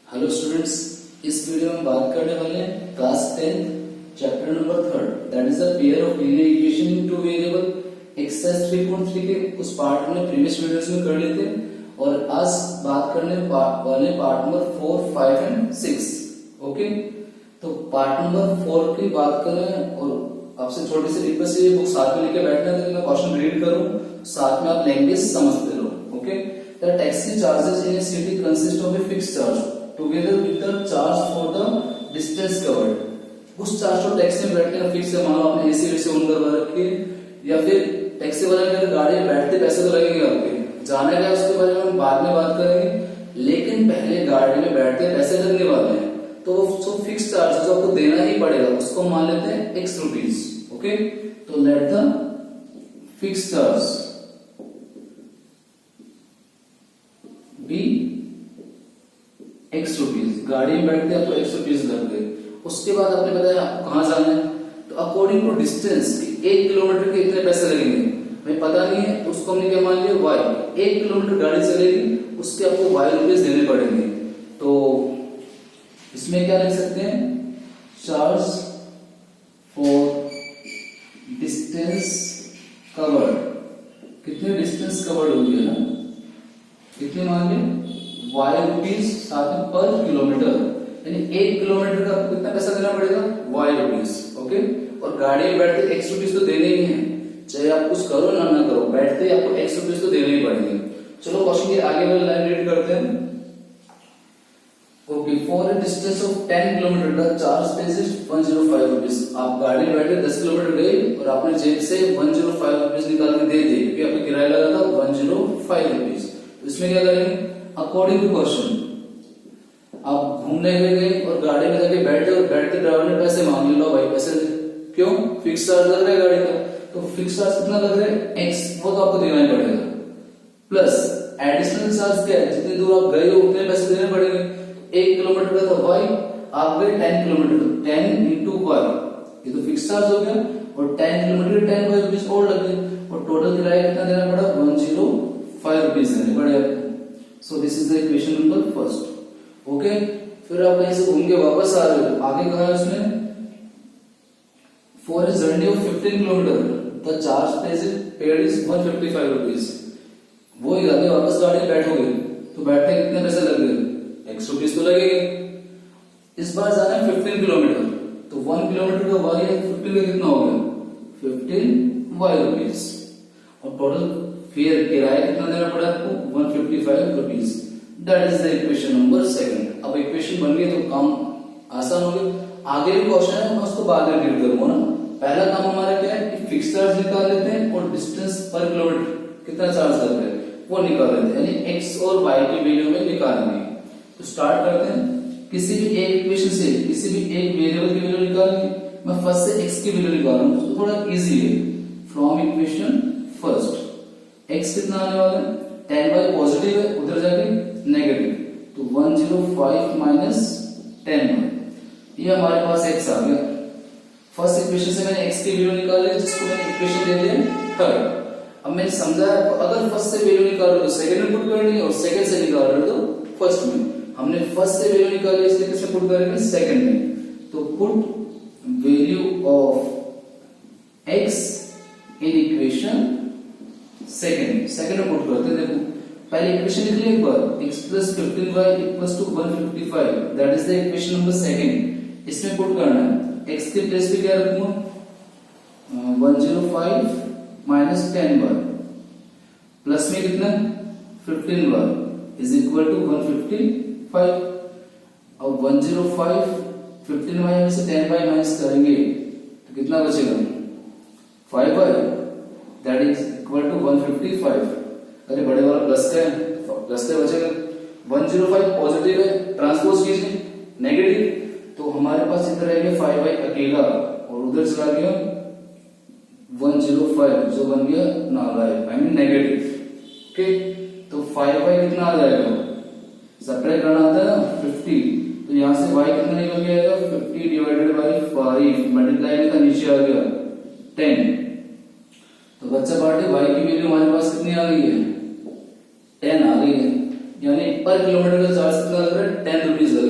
Hello students, इस video में बात करने वाले हैं class 10 chapter number 3 that is the pair of linear equation in two variable exercise 3.3 के उस पार्ट हमने प्रीवियस वीडियोस में कर लिए थे और आज बात करने वाले पार्ट नंबर 4, 5 एंड 6। ओके, तो पार्ट नंबर 4 की बात करें और आपसे छोटी सी रिक्वेस्ट है बुक साथ में लेके बैठना है, मैं क्वेश्चन रीड करूं साथ में आप लैंग्वेज समझते रहो। Okay, the taxi charges in A city consist of a fixed charge together with the charge for the distance covered। उस चार्ज को टैक्सी में बैठने का फिक्स है, मान लो आपने एसी वैसे ऑन करवा रखी है या फिर टैक्सी वाले अगर गाड़ी में बैठते पैसे तो लगेंगे आपके, जाने का उसके बारे में हम बाद में बात करेंगे, लेकिन पहले गाड़ी में बैठते पैसे लगने वाले हैं तो वो फिक्स चार्ज जो आपको देना ही पड़ेगा उसको मान लेते हैं x रुपीज। ओके, तो let the fix charge be x rupees. गाड़ी में बैठते आपको x रुपीज लग गए। उसके बाद आपने बताया आपको कहां जाना है, तो अकॉर्डिंग टू डिस्टेंस 1 किलोमीटर के इतने पैसे लगेंगे, हमें पता नहीं है, उसको हमने क्या मान लिया y। 1 किलोमीटर गाड़ी चलेगी उसके आपको y रुपीज देने पड़ेंगे। तो इसमें क्या लिख सकते हैं, चार्ज फॉर डिस्टेंस कवर्ड। कितने डिस्टेंस कवर्ड हो गया ना, कितने मान लिया y रुपीज साथ में पर किलोमीटर, यानी 1 किलोमीटर का आपको कितना पैसा देना पड़ेगा y रुपीज। ओके, और गाड़ी में बैठते x रुपीज तो देने ही है, चाहे आप कुछ करो ना करो, बैठते आपको x रुपीज तो देने ही पड़ेंगे। चलो क्वेश्चन के आगे वाली लाइन रीड करते हैं। Okay, for a distance of 10 kilometre the charge page is 105 rupees. आप गाड़ी में बैठे 10 किलोमीटर गए और आपने जेब से 105 रुपीज निकाल के दे दिए क्योंकि आपको किराया लगा था 105 रुपीज। तो इसमें क्या करेंगे, अकॉर्डिंग टू क्वेश्चन आप घूमने गए और गाड़ी में जाके बैठे और बैठते ड्राइवर ने पैसे मांग लो भाई पैसे दे। क्यों, फिक्स चार्ज लग रहा है गाड़ी का, तो फिक्स चार्ज कितना लग रहा है x, वो तो आपको देना ही पड़ेगा, प्लस एडिशनल चार्ज क्या है, जितनी दूर आप गए हो उतने पैसे देने पड़ेंगे। 1 किलोमीटर का था y, आप गए 10 किलोमीटर, तो 10 into y, ये तो फिक्स चार्ज हो गया, और 10 किलोमीटर 10 y रुपीज और लग गए, और टोटल किराया कितना देना पड़ा 105 रुपीज देने पड़े आपको। So this is the equation number first. Okay, फिर आप कहीं से घूम के वापस आ रहे हो, आगे कहा है उसमें for a journey of 15 kilometre the charge paid is 155 rupees. वो ही आगे वापस गाड़ी में बैठोगे तो बैठने कितने पैसे लग गए, x रुपीज तो लगेंगे। इस बार जाना है 15 किलोमीटर, तो 1 किलोमीटर का y है, 15 का कितना हो गया 15 y रुपीज, और टोटल फिर किराया कितना देना पड़ा आपको 155 rupees. That is the equation number 7। अब इक्वेशन बन गई तो काम आसान हो गया। आगे भी क्वेश्चन है, मैं उसको बाद में डील करूंगा ना। पहला काम हमारा क्या है कि फिक्स चार्ज निकाल लेते हैं और डिस्टेंस पर किलोमीटर कितना चार्ज लग रहा है वो निकाल लेते हैं, यानी x और y की वैल्यू में निकालेंगे। तो स्टार्ट करते हैं, किसी भी एक इक्वेशन से किसी भी एक वेरिएबल की वैल्यू निकालेंगे। मैं फर्स्ट से x की वैल्यू निकालूंगा तो थोड़ा इजी है। फ्रॉम इक्वेशन फर्स्ट x कितना आने वाला है, 10y पॉजिटिव है उधर जाके नेगेटिव, तो 105 माइनस 10y, ये हमारे पास x आ गया। फर्स्ट इक्वेशन से मैंने x की वैल्यू निकाली जिसको मैंने इक्वेशन दे दिया थर्ड। अब मैंने समझा आपको अगर फर्स्ट से वैल्यू निकाल रहे हो तो सेकंड में पुट करनी है और सेकंड से निकाल रहे हो तो फर्स्ट में। हमने फर्स्ट से वैल्यू निकाली इसलिए किससे पुट करेंगे सेकंड में, तो put value of x in equation second में पुट करते हैं। देखो पहले इक्वेशन लिख लिया एक बार, x plus 15y equals to 155, that is the equation number second. इसमें पुट करना है x के प्लेस पे क्या रखूंगा 105 माइनस 10y प्लस में कितना 15y इज इक्वल टू 155। अब 105 15y में से 10y माइनस करेंगे तो कितना बचेगा 5y, that is equal to 155। अरे बड़े वाला प्लस का बचेगा, 105 पॉजिटिव है, ट्रांसपोज कीजिए नेगेटिव, तो हमारे पास इधर रह गया 5y अकेला और उधर चला गया 105 जो बन गया नालायक, आई मीन नेगेटिव। ओके, तो 5y कितना आ जाएगा, सब्ट्रैक्ट करना आता है ना 50, तो यहां से y कितना निकल के आएगा 50 डिवाइडेड बाय 5 मल्टीप्लाई में था नीचे आ गया 10, तो बच्चा पार्टी y की वैल्यू हमारे पास कितनी आ गई है 10 आ गई है, यानी पर किलोमीटर का चार्ज कितना लग रहा है 10 रुपीज लग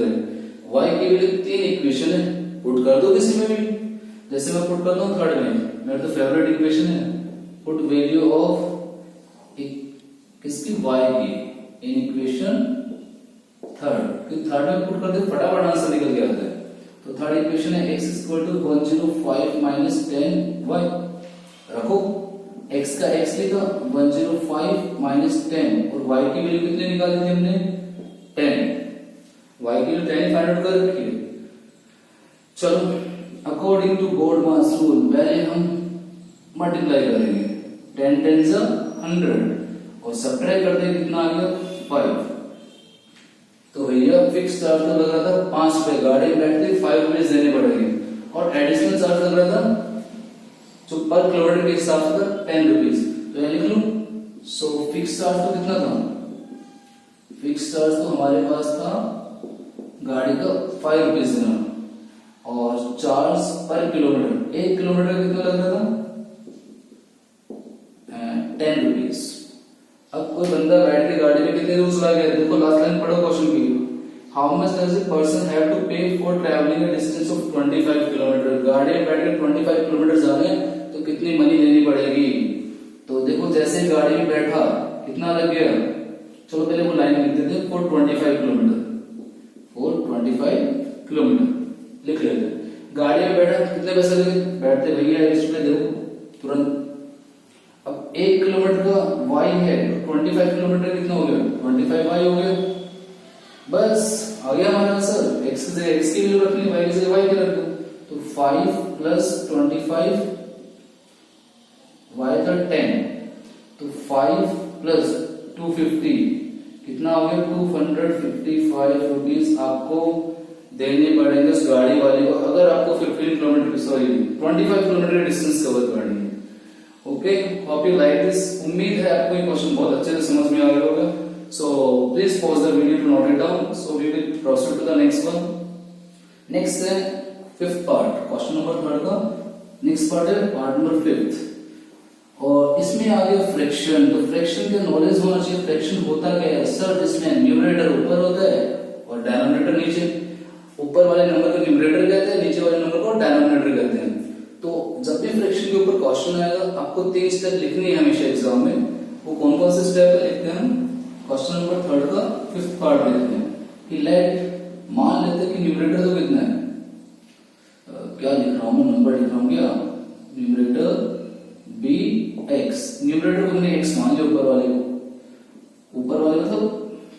कर दो किसी में भी। जैसे मैं पुट करता हूँ थर्ड में, मेरा तो फेवरेट इक्वेशन है, पुट वैल्यू ऑफ किसकी, y की, इन इक्वेशन थर्ड। थर्ड में पुट करते फटाफट आंसर निकल के आता है। तो थर्ड इक्वेशन है x equal to 105 minus 10y। रखो x का x लिखा 105 माइनस 10 और y की वैल्यू कितनी निकाली थी हमने 10। y की वैल्यू 10 फाइंड आउट कर रखी है। चलो अकॉर्डिंग टू गोल्डमास रूल पहले हम मल्टीप्लाई करेंगे, 10 10 100 और सब्ट्रैक्ट करते कितना आ गया 5। तो भैया फिक्स चार्ज तो लग रहा था 5 रुपए, गाड़ी में बैठते 5 रुपए देने पड़ेंगे और एडिशनल चार्ज लग रहा था जो पर किलोमीटर के हिसाब से 10 रुपीज। तो यह लिख लूं। सो फिक्स चार्ज तो कितना था, फिक्स चार्ज तो हमारे पास था गाड़ी का 5 रुपीज देना और चार्ज पर किलोमीटर, 1 किलोमीटर कितना लग रहा था 10 रुपीज। अब कोई बंदा बैठ के गाड़ी में कितने दूर चला गया, देखो लास्ट लाइन पढ़ो क्वेश्चन की। How much does a person have to pay for travelling a distance of 25 kilometre. गाड़ी में बैठ के 25 किलोमीटर जा रहे हैं तो कितनी मनी देनी पड़ेगी। तो देखो जैसे गाड़ी में बैठा कितना लग गया, चलो पहले वो लाइन लिख देते हैं, फॉर 25 किलोमीटर, फॉर 25 किलोमीटर लिख लेते। गाड़ी में बैठा कितने पैसे लगे, बैठते भैया इसमें देखो तुरंत। अब 1 किलोमीटर का y है, 25 किलोमीटर कितना हो गया 25y हो गया। बस आ गया हमारा आंसर। x की जगह x की वैल्यू रखनी, y की जगह y की रख दो। तो 5 प्लस 25 y था 10, तो 5 प्लस 250 कितना हो गया 255 रुपीज आपको देने पड़ेंगे उस गाड़ी वाले को, अगर आपको 15 kilometre sorry 25 kilometre distance cover करनी है। Okay, hope you like this. उम्मीद है आपको ये क्वेश्चन बहुत अच्छे से समझ में आ गया होगा। So please pause the video to note it down. So we will proceed to the next one. Next है फिफ्थ पार्ट, क्वेश्चन नंबर 3 का नेक्स्ट पार्ट है पार्ट नंबर 5 और इसमें आ गया फ्रैक्शन। तो फ्रैक्शन का नॉलेज होना चाहिए। फ्रैक्शन होता क्या है सर, इसमें न्यूमरेटर ऊपर होता है और डिनोमिनेटर नीचे। ऊपर वाले नंबर को न्यूमरेटर कहते हैं, नीचे वाले नंबर को डिनोमिनेटर कहते हैं। तो जब भी फ्रैक्शन के ऊपर क्वेश्चन आएगा आपको 3 स्टेप लिखनी है हमेशा एग्जाम में। वो कौन कौन से स्टेप है लिखते हैं हम क्वेश्चन नंबर 3 का 5th पार्ट लिखते हैं कि लेट मान लेते हैं कि न्यूमरेटर तो कितना है, क्या लिख रहा हूं नंबर लिख रहा हूं क्या, न्यूमरेटर बी एक्स, न्यूमरेटर को हमने एक्स मान लिया ऊपर वाले को, ऊपर वाले मतलब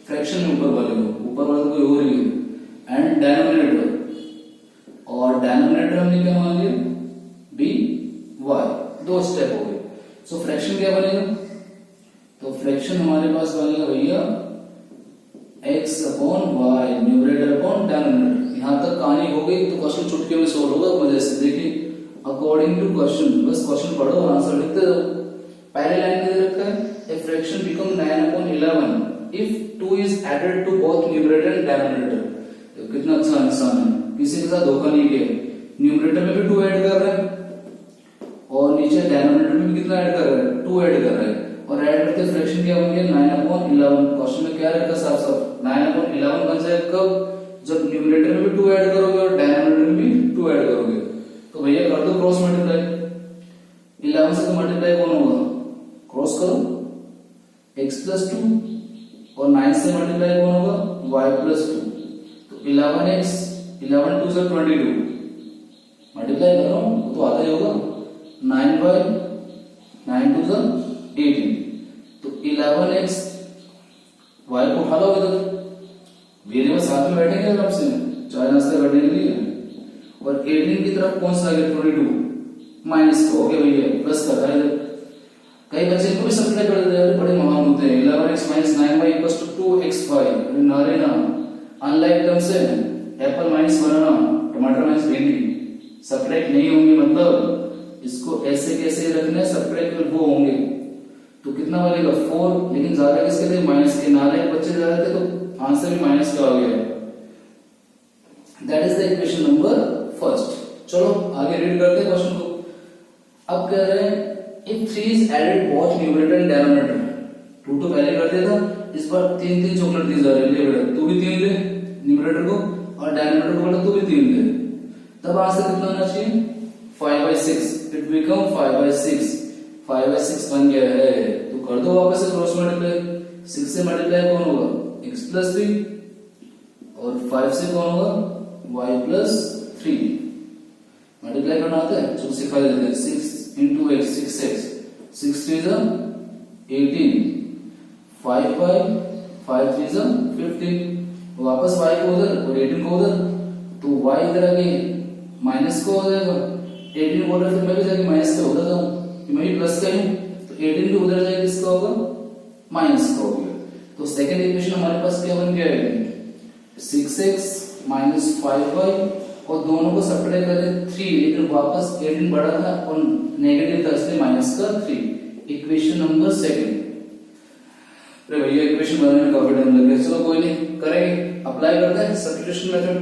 फ्रैक्शन में ऊपर वाले को, ऊपर वाले को कोई और ही एंड डिनोमिनेटर, और डिनोमिनेटर हमने क्या मान लिया बी वाई। 2 स्टेप हो गए। सो फ्रैक्शन क्या बनेगा, तो फ्रैक्शन हमारे पास बनेगा भैया x upon Y, numerator upon denominator. यहां तक कहानी हो गई तो क्वेश्चन चुटकी में सोल्व होगा मजे से। देखिए अकॉर्डिंग टू क्वेश्चन, बस क्वेश्चन पढ़ो और आंसर लिखते जाओ। पहले लाइन में दे रखा है a fraction become 9/11 if 2 is added to both numerator and denominator. तो कितना अच्छा इंसान है, किसी के साथ धोखा नहीं किया। न्यूमरेटर में भी 2 ऐड कर रहा है और नीचे डिनोमिनेटर में भी कितना ऐड कर रहा है 2 ऐड कर रहा है, और ऐड करके फ्रैक्शन क्या बन गया 9/11। क्वेश्चन में क्या रखा साफ साफ 9/11 बन जाए कब, जब न्यूमरेटर में भी 2 ऐड करोगे और डिनोमिनेटर में भी 2 ऐड करोगे। तो भैया कर दो क्रॉस मल्टीप्लाई, 11 से मल्टीप्लाई कौन होगा, क्रॉस करो x प्लस 2 और 9 से मल्टीप्लाई कौन होगा y प्लस 2। तो 11x 11 2 से 22 मल्टीप्लाई कर रहा हूं तो आता ही होगा 9y 9 2 से 18। तो 11x y को उठा लो इधर, वेरिएबल साथ में बैठेंगे आराम से, चाय नाश्ते करने के लिए। और 18 की तरफ कौन सा आ गया 22 माइनस को हो गया भैया प्लस का था इधर। कई बच्चे को भी सब्ट्रैक्ट कर देते हैं, बड़े महान होते हैं। 11x minus 9y equals to 2xy। नारे ना अनलाइक टर्म से एप्पल माइनस बनाना, टमाटर माइनस भिंडी सब्ट्रैक्ट नहीं होंगे, मतलब इसको ऐसे कैसे रखना है सब्ट्रैक्ट वो होंगे। तो कितना बनेगा 4, लेकिन ज्यादा किसके थे माइनस के, नालायक बच्चे ज्यादा थे तो आंसर भी माइनस का आ गया। That is the equation number 1। चलो आगे रीड करते हैं क्वेश्चन को। अब कह रहे हैं if 3 is added both numerator and denominator, 2 तो पहले कर दिया था, इस बार 3 चॉकलेट दी जा रही है। ले बेटा तू भी 3 दे न्यूमरेटर को और डिनोमिनेटर को बेटा तू भी 3 दे। तब आंसर कितना होना चाहिए 5/6, इट बिकम 5/6, 5/6 बन गया है। तो कर दो वापस से क्रॉस मल्टीप्लाई, 6 से मल्टीप्लाई कौन होगा x+3 और 5 से कौन होगा y+3। मल्टीप्लाई करना आता है तो सिखा देते हैं, 6 into x 6x, 6 3 is 18, 5 5 3 is 15, वापस y को उधर और 18 को उधर, तो y इधर आके माइनस को हो जाएगा, 18 को उधर, फिर मैं भी जाके माइनस का उधर जाऊं, मैं भी प्लस का हूं, तो 18 को उधर जाके किसका होगा माइनस का हो गया। तो सेकंड इक्वेशन हमारे पास क्या बन गया है 6x minus 5y, और दोनों को सब्ट्रैक्ट करें 3, लेकिन वापस 18 बड़ा था और नेगेटिव था इसलिए माइनस का 3। Equation number second. अरे भैया इक्वेशन बनाने में काफी टाइम लग गया, चलो कोई नहीं, करेंगे, अप्लाई करते हैं सब्स्टिट्यूशन मेथड।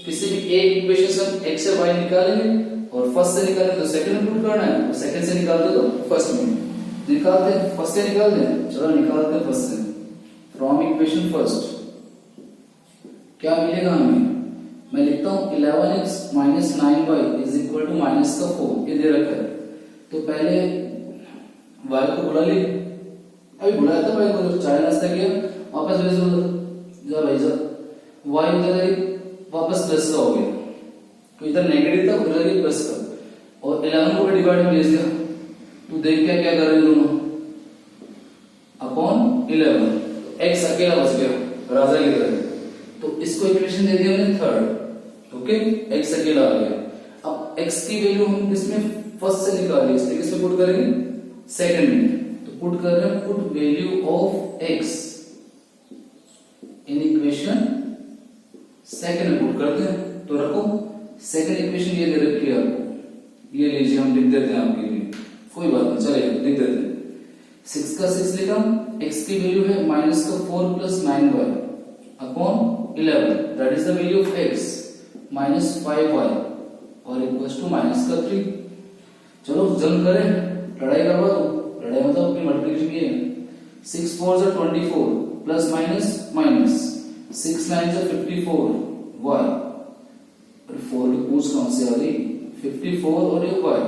किसी भी एक इक्वेशन से हम x से y निकालेंगे और फर्स्ट से निकालेंगे तो सेकंड में पुट करना है, और सेकंड से निकालते तो फर्स्ट में निकालते हैं, फर्स्ट से निकालते हैं, चलो निकालते हैं फर्स्ट से। फ्रॉम इक्वेशन फर्स्ट क्या मिलेगा हमें, मैं लिखता हूं 11x minus 9y is equal to minus का 4, ये दे रखा है। तो पहले y को बुला ली, अभी बुलाया था y को, चाय नाश्ता किया, वापस भेज दो, जा भाई जा, y उधर वापस प्लस का हो गया, तो इधर नेगेटिव था उधर भी प्लस का, और 11 को भी डिवाइड में ले दिया, तो देख क्या क्या कर रहे हैं दोनों अपॉन 11, तो x अकेला बच गया, राजा लिख रहे हैं, तो इसको इक्वेशन दे दिया हमने थर्ड, ओके, x अकेला आ गया। अब x की वैल्यू हम किसमें फर्स्ट से निकाली, इसलिए किसमें पुट करेंगे सेकंड में, तो पुट कर रहे हैं, put value of x in equation second में पुट करते हैं, तो रखो सेकंड इक्वेशन ये दे रखी है आपको, ये लीजिए हम लिख देते हैं आपके लिए, कोई बात नहीं चलेगा, लिख देते हैं। 6 का 6 लिखा, x की वैल्यू है माइनस का 4 plus 9y upon 11, that is the value of x minus 5y और इक्वल्स टू माइनस का 3। चलो जल्द करें, लड़ाई करवा दो, लड़ाई मतलब अपनी मल्टीप्लिकेशन की है। 6 4 is 24 plus minus minus, 6 9 is 54 y, और 4 की पूछ कौन सी आ गई 54 और ये y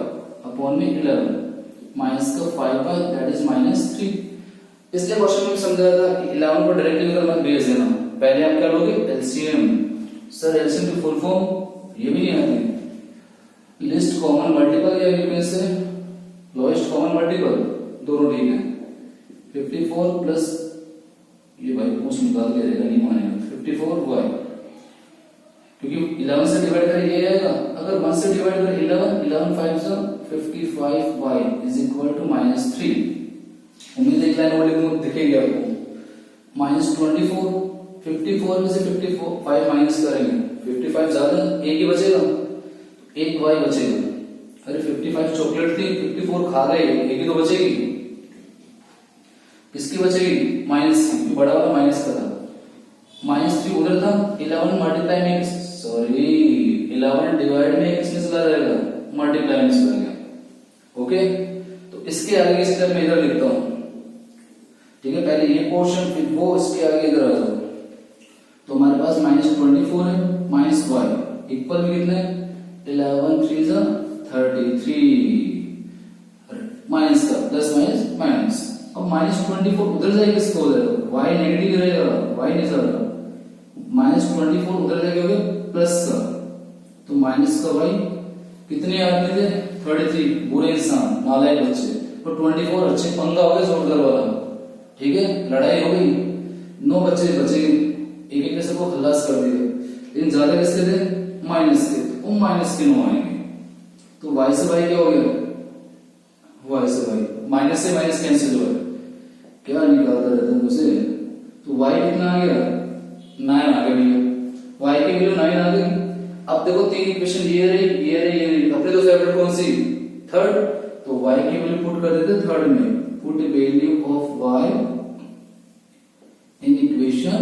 अपॉन में 11 माइनस का 5y दैट इज माइनस 3। इसलिए क्वेश्चन में समझाया था कि 11 को डायरेक्टली अगर मत भेज देना, पहले आप क्या लोगे एलसीएम। सर एलसीएम की फुल फॉर्म ये भी नहीं आती, लिस्ट कॉमन मल्टीपल या इनमें से लोएस्ट कॉमन मल्टीपल, दोनों ठीक है। 54 प्लस ये भाई पूछ निकाल के देगा, नहीं मानेगा, 54y, क्योंकि 11 से डिवाइड करें ये आएगा, अगर 1 से डिवाइड करें 11 5 से 55y is equal to minus 3। उम्मीद है एक लाइन और लिखूंगा दिखेगी आपको, माइनस 24, 54 में से 55 माइनस करेंगे, 55 ज्यादा एक ही बचेगा, एक y बचेगा। अरे 55 चॉकलेट थी, 54 खा गए, एक ही तो बचेगी, किसकी बचेगी माइनस की, बड़ा वाला माइनस का था, माइनस 3 उधर था, 11 मल्टीप्लाई में, सॉरी 11 डिवाइड में किसमें चला जाएगा मल्टीप्लाई में चला गया, ओके। तो इसके आगे इस स्टेप में इधर लिखता हूं, ठीक है, पहले ये पोर्शन फिर वो, इसके आगे इधर आ जाओ, तो हमारे पास माइनस 24 है माइनस y इक्वल में कितने 11 3 जा 33 माइनस का प्लस माइनस माइनस, अब माइनस 24 उधर जाएगा किसको हो जाएगा y नेगेटिव रहेगा, y नहीं जा रहा, माइनस 24 उधर जाएगा प्लस का, तो माइनस का y कितने आदमी थे 33, बुरे इंसान नालायक बच्चे, तो 24 अच्छे पंगा हो गया जोरदार वाला, ठीक है, लड़ाई हो गई, 9 बच्चे बचे, एक एक सबको खलास कर दिया, लेकिन ज्यादा किसके थे माइनस के, तो माइनस के 9 आएंगे, तो y से y क्या हो गया, y से y, माइनस से माइनस कैंसिल हो गया, क्या निकालता रहता है मुझसे, तो y कितना आ गया 9 आ गया भैया, y की वैल्यू 9 आ गई। अब देखो तीन इक्वेशन ये रही ये रही ये रही, अपने तो फेवरेट कौन सी थर्ड, तो y की वैल्यू पुट कर देते थर्ड में, put value of y in equation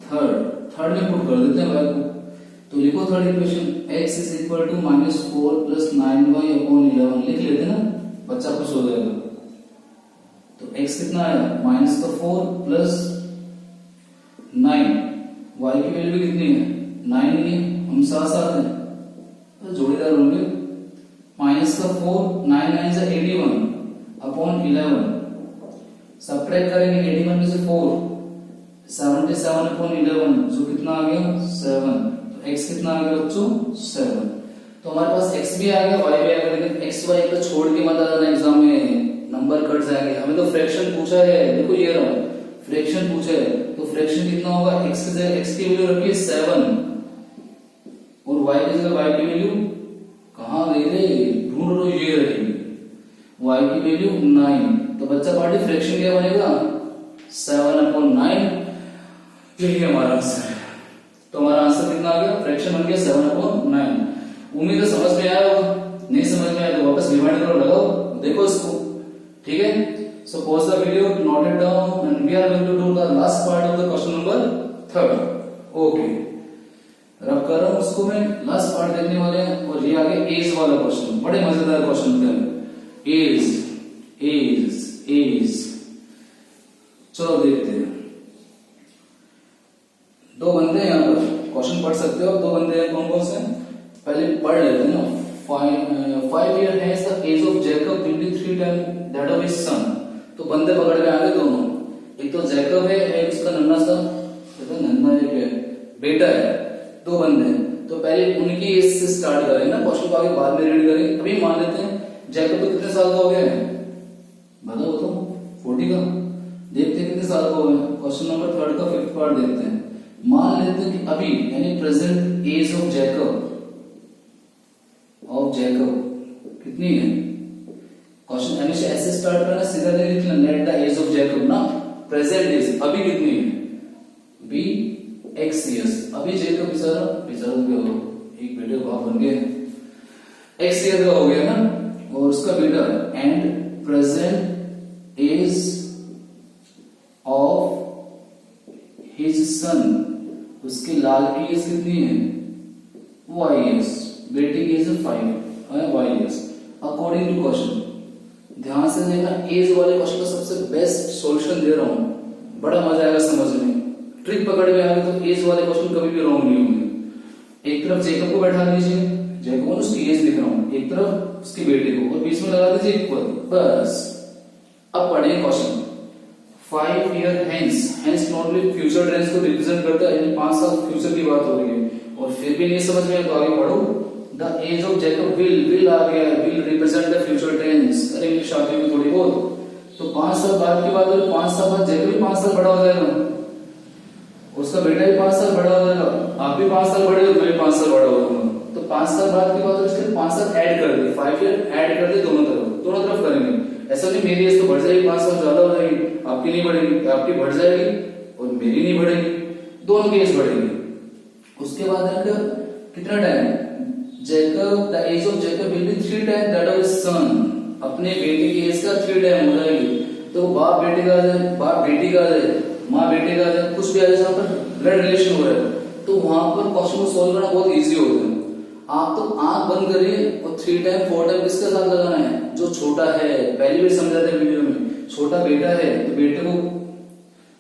third में पुट कर देते हैं y को, तो लिखो third equation x is equal to minus 4 plus 9y upon 11, लिख लेते ना, बच्चा खुश हो जाएगा। तो x कितना आया माइनस का 4 प्लस 9, y की वैल्यू कितनी है 9 ही, हम साथ साथ हैं, तो जोड़ीदार होंगे। माइनस का 4, 9 9 से 81 अपॉन 11, सब्ट्रैक्ट करेंगे 81 में से 4, 77 अपॉन 11 जो कितना आ गया 7। तो x कितना आ गया बच्चों 7। तो हमारे पास x भी आ गया y भी आ गया, लेकिन x y को छोड़ के मत आना एग्जाम में, नंबर कट जाएंगे। हमें तो फ्रैक्शन पूछा है, देखो ये रहा फ्रैक्शन पूछा है, तो फ्रैक्शन कितना होगा x की जगह x की वैल्यू रखिए 7 और y की जगह y की वैल्यू कहां गई रे, ढूंढ लो, ये रहेगी y की वैल्यू 9। तो बच्चा पार्टी फ्रैक्शन क्या बनेगा 7/9, यही हमारा आंसर है। तो हमारा आंसर कितना आ गया, फ्रैक्शन बन गया 7/9। उम्मीद है समझ में आया होगा, नहीं समझ में आया तो वापस रिवाइंड करो, लगाओ, देखो इसको, ठीक है। So pause the video, note it down and we are going to do the last part of the question number 3। Okay, rub कर रहा हूं उसको मैं, लास्ट पार्ट देखने वाले हैं। और ये आगे एज वाला क्वेश्चन, बड़े मजेदार क्वेश्चन थे। एज चलो देखते हैं। दो बंदे हैं यहाँ पर, क्वेश्चन पढ़ सकते हो, दो बंदे हैं, कौन कौन से हैं पहले पढ़ लेते हैं ना। 5 years has the age of Jacob 23 times that of his son। तो बंदे पकड़ में आ गए दोनों, एक तो जैकब है, एक उसका नन्ना सा नन्ना है बेटा है, दो बंदे हैं। तो पहले उनकी एज से स्टार्ट करें ना, क्वेश्चन को आगे बाद में रीड करेंगे। अभी मान लेते हैं जैकब तो कितने साल का हो गया है, बताओ तो 40 का, देखते हैं कितने साल का हो गया। क्वेश्चन नंबर 3 का 5th पार्ट देखते हैं। मान लेते हैं कि अभी यानी प्रेजेंट एज ऑफ जैकब कितनी है, क्वेश्चन हमेशा ऐसे स्टार्ट करना, सीधा नहीं लिखना, let the age of Jacob ना, प्रेजेंट एज अभी कितनी है, बी एक्स ईयर्स। अभी जैकब बेचारा क्या हो, एक बेटे का बाप बन गए, एक्स ईयर का हो गया ना, और उसका बेटा and present age of his son, उसके लाल की एज कितनी है वाई ईयर्स, बेटी की age 5 y years according to question. ध्यान से देखना, एज वाले क्वेश्चन का सबसे बेस्ट सॉल्यूशन दे रहा हूं, बड़ा मजा आएगा समझने। ट्रिक पकड़ में आ गई तो एज वाले क्वेश्चन कभी भी रॉन्ग नहीं होंगे। एक तरफ जेकब को बैठा दीजिए, जेकब को उसकी एज लिख रहा हूं, एक तरफ उसके बेटे को, और बीच में लगा दीजिए इक्वल, बस। अब पढ़ें question. 5 years hence normally future tense को रिप्रेजेंट करता है, यानी 5 साल फ्यूचर की बात हो रही है, और फिर भी नहीं समझ में आया तो आगे पढ़ो। The age of Jacob will आ गया, will represent the future tense, अरे इंग्लिश आती है थोड़ी बहुत। तो 5 साल बाद की बात हो रही, 5 साल बाद जैकब भी 5 साल बड़ा हो जाएगा, उसका बेटा भी 5 साल बड़ा हो जाएगा, आप भी 5 साल बड़े हो, मैं भी 5 साल बड़ा हो जाऊंगा। तो 5 साल बाद की बात हो रही, 5 साल ऐड कर दे, 5 ईयर ऐड कर दे, दोनों तरफ करेंगे। ऐसा नहीं मेरी एज तो बढ़ जाएगी, 5 साल ज्यादा हो जाएगी, आपकी नहीं बढ़ेगी, आपकी बढ़ जाएगी और मेरी नहीं बढ़ेगी, दोनों की एज बढ़ेगी। उसके बाद कितना time, Jacob the age of Jacob will be 3 times that of his son, अपने बेटे की एज का 3 टाइम हो जाएगी। तो बाप बेटे का आ जाए, बाप बेटी का आ जाए, माँ बेटे का आ जाए, कुछ भी आ जाए जहां पर ब्लड रिलेशन हो रहा है, तो वहां पर क्वेश्चन को सोल्व करना बहुत इजी होता है। आप तो आंख बंद करिए और 3 टाइम 4 टाइम किसके साथ लगाना है, जो छोटा है, पहले भी समझाते हैं वीडियो में, छोटा बेटा है तो बेटे को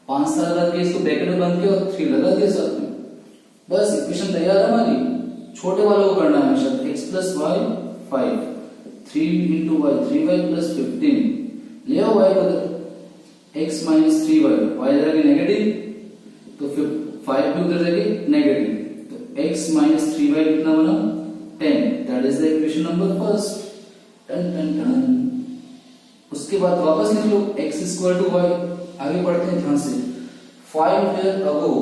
5 साल लगा के इसको ब्रैकेट में बंद किया और 3 लगा दिया साथ में, बस इक्वेशन तैयार है हमारी। छोटे वालों को करना है हमेशा, x + y 5, 3 × y 3y + 15, ले आओ y बदल, x - 3y, y जाएगी नेगेटिव, तो फिर 5 भी उधर जाएगी नेगेटिव, तो x - 3y कितना बना 10, that is the equation number first. टन टन टन। उसके बाद वापस लिख लो x = y, आगे बढ़ते हैं ध्यान से। 5 years ago,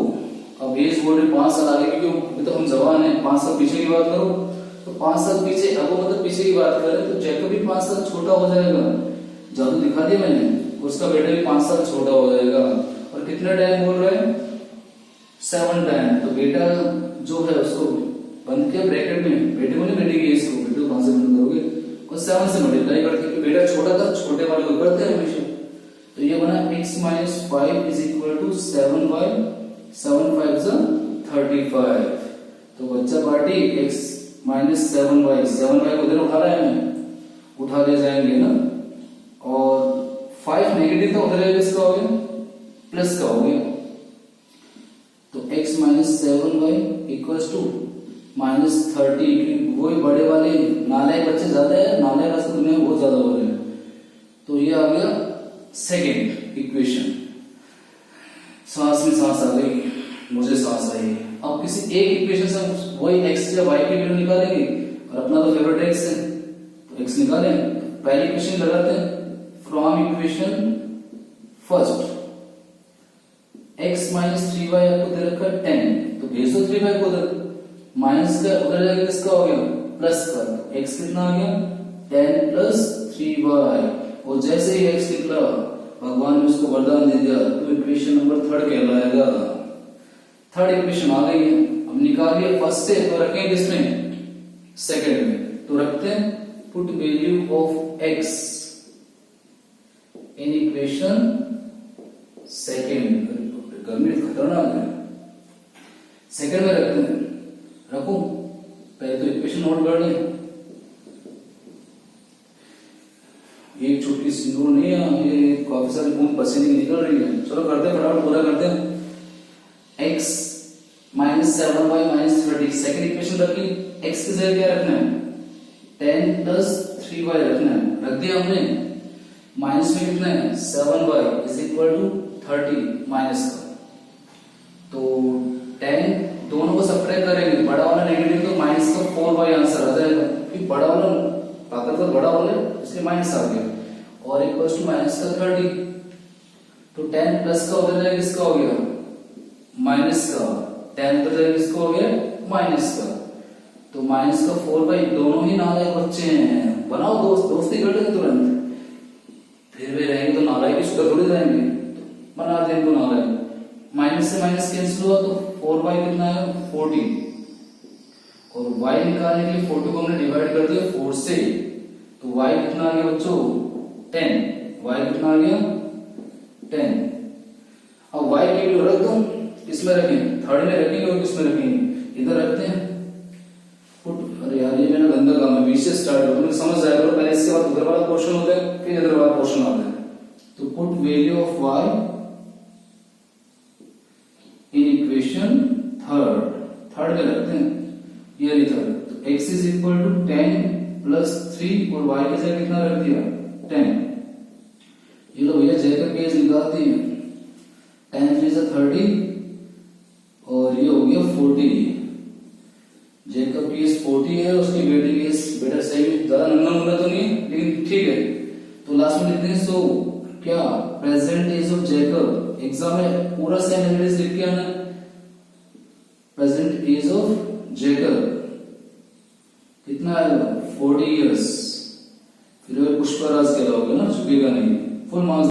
अब एज बोल रहे 5 साल आगे, क्योंकि अभी तो हम जवान हैं, 5 साल पीछे की बात करो, तो 5 साल पीछे, अब मतलब पीछे की बात करें तो जैकब भी 5 साल छोटा हो जाएगा, जादू दिखा दिया मैंने, उसका बेटा भी 5 साल छोटा हो जाएगा। और कितना टाइम बोल रहे हैं 7 टाइम, तो बेटा जो है उसको बंद किया ब्रैकेट में, बेटे को नहीं, बेटे की एज को, बेटे को 5 से बंद करोगे और 7 से मल्टीप्लाई करके, क्योंकि बेटा छोटा था, छोटे वाले को करते हैं हमेशा। तो ये बना x - 5 = 7y, 7 × 5 = 35। तो बच्चा पार्टी x - 7y, 7y को उधर उठा रहा है, हमें उठा ले जाएंगे ना, और 5 नेगेटिव था, उधर किसका हो गया प्लस का हो गया, तो x - 7y = -30, वही बड़े वाले नालायक बच्चे ज्यादा है, नालायक आजकल दुनिया में बहुत ज्यादा हो रहे हैं। तो ये आ गया सेकेंड इक्वेशन। सांस में सांस आ गई, मुझे सांस आई। अब किसी एक इक्वेशन से वही एक्स या वाई की वैल्यू निकालेंगे, और अपना तो फेवरेट एक्स है तो एक्स निकालें। पहली इक्वेशन लगाते हैं, from equation first x minus 3y आपको दे रखा है 10, तो भेज दो 3y को उधर, माइनस का उधर जाके किसका हो गया प्लस का, तो x कितना आ गया 10 प्लस 3y, और जैसे ही x निकला भगवान ने उसको वरदान दे दिया, तो इक्वेशन नंबर थर्ड कहलाएगा। थर्ड इक्वेशन आ गई है। अब निकालिए फर्स्ट से, तो रखें किसमें सेकंड में, तो रखते हैं put value of x in equation second. गर्मी खतरनाक है, सेकेंड में रखते हैं। रखूं, पहले तो इक्वेशन नोट कर लें। एक छोटी सी नोट नहीं है, ये काफी सारी बूंद पसीने की निकल रही है। चलो करते हैं, फटाफट पूरा करते हैं। x minus 7y minus 30, second equation रख ली। x की जगह क्या रखना है 10 प्लस 3y रखना है, रख दिया हमने। माइनस में कितना है 7y is equal to 30 minus का, तो 10 दोनों को सब्ट्रैक्ट करेंगे, बड़ा वाला नेगेटिव तो माइनस का 4y आंसर आ जाएगा, क्योंकि बड़ा वाला ताकतवर बड़ा वाला इसलिए माइनस आ गया, और इक्वल्स टू माइनस का 30, तो 10 प्लस का उधर जाएगा किसका हो गया माइनस का, 10 उधर जाएगा किसका हो गया माइनस का, तो माइनस का 4y, दोनों ही नालायक बच्चे हैं। बनाओ दोस्ती कर लेंगे तुरंत, फिर वे रहेंगे तो नालायक की सुधर थोड़ी जाएंगे, बना दें तो नालायक। माइनस से माइनस कैंसिल हुआ, तो 4y कितना है 40, और y निकालने के लिए 40 को हमने डिवाइड कर दिया 4 से, तो y कितना आ गया बच्चों 10, y कितना आ गया 10। अब y की वैल्यू रख दो, किसमें रखें थर्ड में रखेंगे और किसमें रखेंगे इधर रखते हैं पुट। अरे यार ये मेरा गंदा काम है, बीच से स्टार्ट हो, तुम्हें समझ जाएगा, पहले इसके बाद उधर वाला पोर्शन होता है, फिर इधर वाला पोर्शन आता है। तो put value of y in equation third में रखते हैं, ये लिखा है, तो x is equal to 10 plus 3, और y की जगह कितना रख दिया 10। ये लो भैया जेकब केस निकालते हैं, 10 3 से 30, और ये हो गया 40। जेकब केस 40 है, उसकी बेटी केस बेटा सही ज्यादा नंगा मुंगा तो नहीं, लेकिन ठीक है। तो लास्ट में लिखते हैं सो क्या present age of Jacob, exam में पूरा सेम इंग्लिश लिख के आना, प्रेजेंट एज ऑफ जेकब कितना आएगा 40 इयर्स, फिर पुष्पराज कहलाओगे ना, झुकेगा नहीं, फुल मार्क्स।